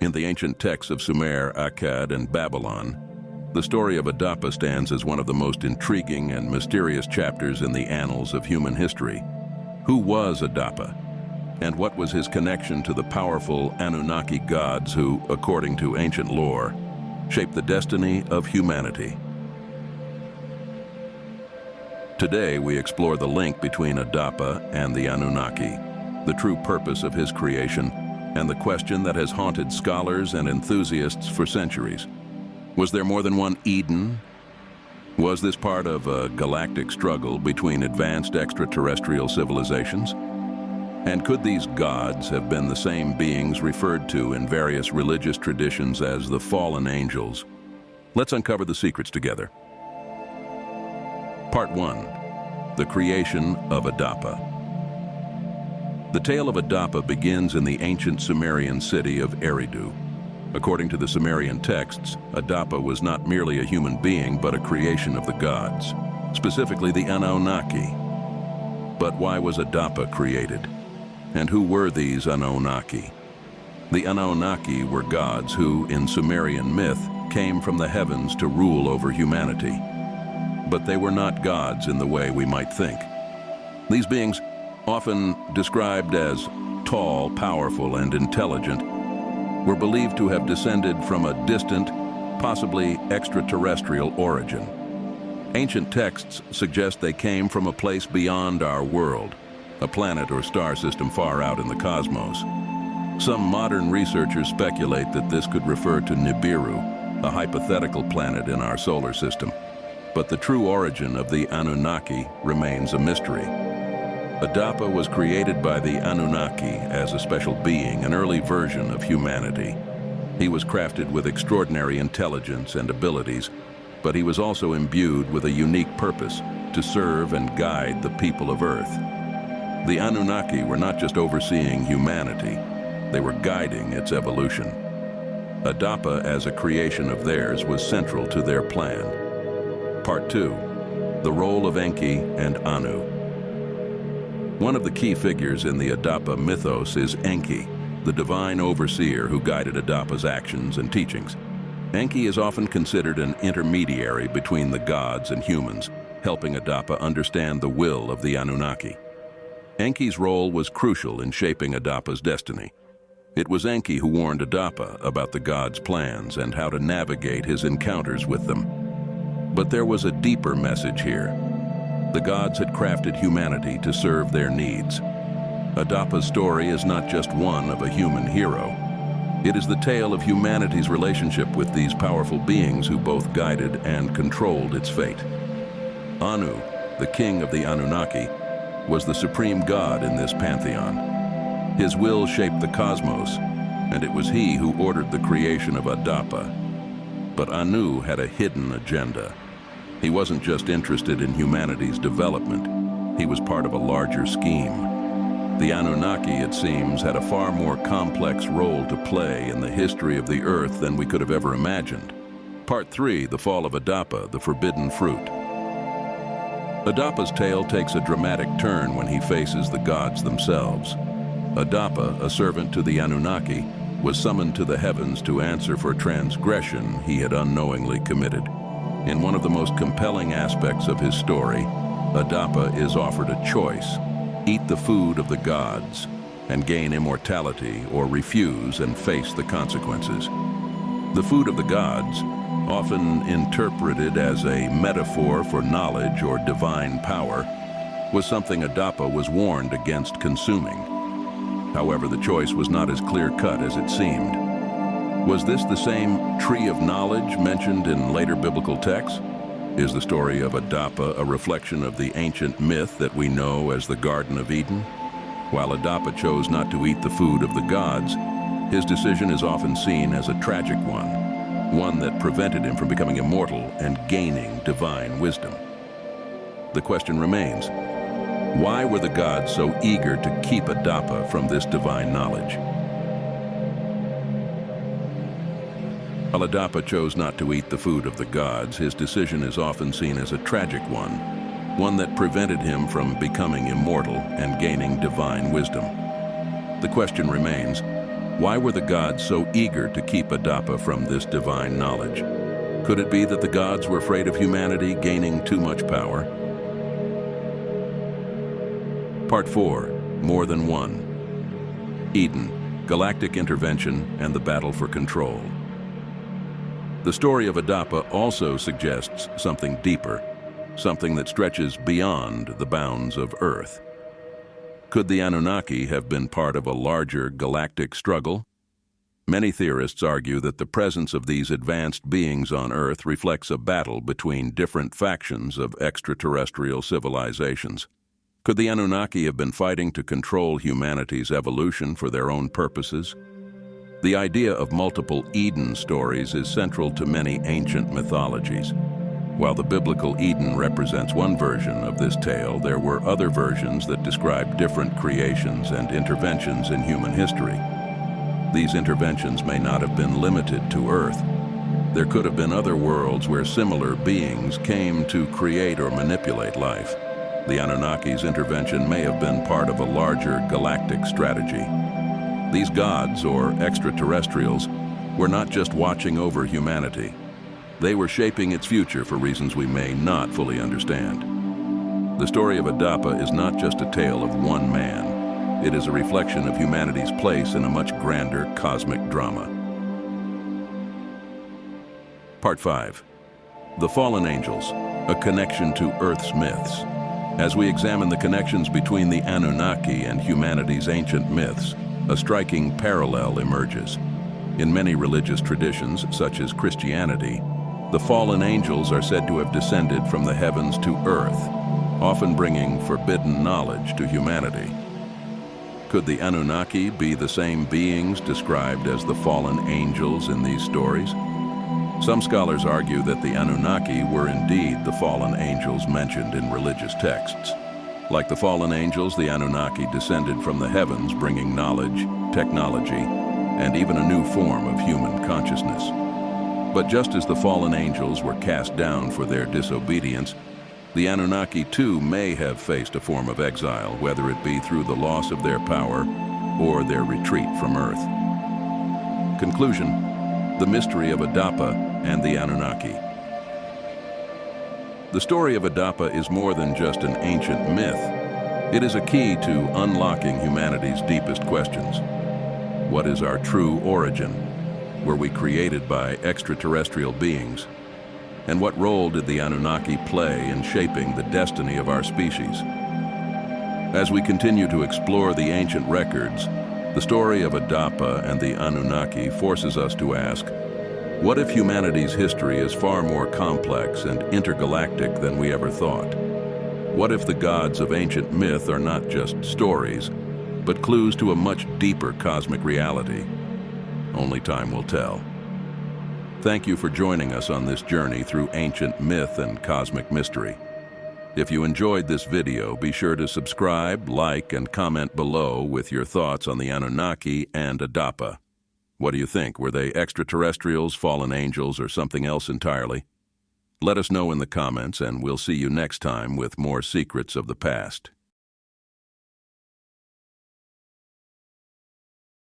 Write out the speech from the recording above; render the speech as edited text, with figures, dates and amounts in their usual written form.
In the ancient texts of Sumer, Akkad, and Babylon, the story of Adapa stands as one of the most intriguing and mysterious chapters in the annals of human history. Who was Adapa? And what was his connection to the powerful Anunnaki gods who, according to ancient lore, shaped the destiny of humanity? Today, we explore the link between Adapa and the Anunnaki, the true purpose of his creation, and the question that has haunted scholars and enthusiasts for centuries. Was there more than one Eden? Was this part of a galactic struggle between advanced extraterrestrial civilizations? And could these gods have been the same beings referred to in various religious traditions as the fallen angels? Let's uncover the secrets together. Part 1. The creation of Adapa. The tale of Adapa begins in the ancient Sumerian city of Eridu. According to the Sumerian texts, Adapa was not merely a human being, but a creation of the gods, specifically the Anunnaki. But why was Adapa created? And who were these Anunnaki? The Anunnaki were gods who, in Sumerian myth, came from the heavens to rule over humanity. But they were not gods in the way we might think. These beings, often described as tall, powerful, and intelligent, were believed to have descended from a distant, possibly extraterrestrial origin. Ancient texts suggest they came from a place beyond our world, a planet or star system far out in the cosmos. Some modern researchers speculate that this could refer to Nibiru, a hypothetical planet in our solar system. But the true origin of the Anunnaki remains a mystery. Adapa was created by the Anunnaki as a special being, an early version of humanity. He was crafted with extraordinary intelligence and abilities, but he was also imbued with a unique purpose to serve and guide the people of Earth. The Anunnaki were not just overseeing humanity, they were guiding its evolution. Adapa, as a creation of theirs, was central to their plan. Part 2. The role of Enki and Anu. One of the key figures in the Adapa mythos is Enki, the divine overseer who guided Adapa's actions and teachings. Enki is often considered an intermediary between the gods and humans, helping Adapa understand the will of the Anunnaki. Enki's role was crucial in shaping Adapa's destiny. It was Enki who warned Adapa about the gods' plans and how to navigate his encounters with them. But there was a deeper message here. The gods had crafted humanity to serve their needs. Adapa's story is not just one of a human hero. It is the tale of humanity's relationship with these powerful beings who both guided and controlled its fate. Anu, the king of the Anunnaki, was the supreme god in this pantheon. His will shaped the cosmos, and it was he who ordered the creation of Adapa. But Anu had a hidden agenda. He wasn't just interested in humanity's development, he was part of a larger scheme. The Anunnaki, it seems, had a far more complex role to play in the history of the Earth than we could have ever imagined. Part 3, the fall of Adapa, the forbidden fruit. Adapa's tale takes a dramatic turn when he faces the gods themselves. Adapa, a servant to the Anunnaki, was summoned to the heavens to answer for transgression he had unknowingly committed. In one of the most compelling aspects of his story, Adapa is offered a choice: eat the food of the gods and gain immortality, or refuse and face the consequences. The food of the gods, often interpreted as a metaphor for knowledge or divine power, was something Adapa was warned against consuming. However, the choice was not as clear-cut as it seemed. Was this the same tree of knowledge mentioned in later biblical texts? Is the story of Adapa a reflection of the ancient myth that we know as the Garden of Eden? While Adapa chose not to eat the food of the gods, his decision is often seen as a tragic one that prevented him from becoming immortal and gaining divine wisdom. The question remains, why were the gods so eager to keep Adapa from this divine knowledge? While Adapa chose not to eat the food of the gods, his decision is often seen as a tragic one that prevented him from becoming immortal and gaining divine wisdom. The question remains, Why were the gods so eager to keep Adapa from this divine knowledge? Could it be that the gods were afraid of humanity gaining too much power? Part 4, More Than One. Eden, Galactic Intervention and the Battle for Control. The story of Adapa also suggests something deeper, something that stretches beyond the bounds of Earth. Could the Anunnaki have been part of a larger galactic struggle? Many theorists argue that the presence of these advanced beings on Earth reflects a battle between different factions of extraterrestrial civilizations. Could the Anunnaki have been fighting to control humanity's evolution for their own purposes? The idea of multiple Eden stories is central to many ancient mythologies. While the biblical Eden represents one version of this tale, there were other versions that describe different creations and interventions in human history. These interventions may not have been limited to Earth. There could have been other worlds where similar beings came to create or manipulate life. The Anunnaki's intervention may have been part of a larger galactic strategy. These gods, or extraterrestrials, were not just watching over humanity. They were shaping its future for reasons we may not fully understand. The story of Adapa is not just a tale of one man. It is a reflection of humanity's place in a much grander cosmic drama. Part 5. The Fallen Angels, a connection to Earth's myths. As we examine the connections between the Anunnaki and humanity's ancient myths, a striking parallel emerges. In many religious traditions, such as Christianity, the fallen angels are said to have descended from the heavens to Earth, often bringing forbidden knowledge to humanity. Could the Anunnaki be the same beings described as the fallen angels in these stories? Some scholars argue that the Anunnaki were indeed the fallen angels mentioned in religious texts. Like the fallen angels, the Anunnaki descended from the heavens, bringing knowledge, technology, and even a new form of human consciousness. But just as the fallen angels were cast down for their disobedience, the Anunnaki too may have faced a form of exile, whether it be through the loss of their power or their retreat from Earth. Conclusion: the mystery of Adapa and the Anunnaki. The story of Adapa is more than just an ancient myth. It is a key to unlocking humanity's deepest questions. What is our true origin? Were we created by extraterrestrial beings? And what role did the Anunnaki play in shaping the destiny of our species? As we continue to explore the ancient records, the story of Adapa and the Anunnaki forces us to ask, what if humanity's history is far more complex and intergalactic than we ever thought? What if the gods of ancient myth are not just stories, but clues to a much deeper cosmic reality? Only time will tell. Thank you for joining us on this journey through ancient myth and cosmic mystery. If you enjoyed this video, be sure to subscribe, like, and comment below with your thoughts on the Anunnaki and Adapa. What do you think? Were they extraterrestrials, fallen angels, or something else entirely? Let us know in the comments, and we'll see you next time with more secrets of the past.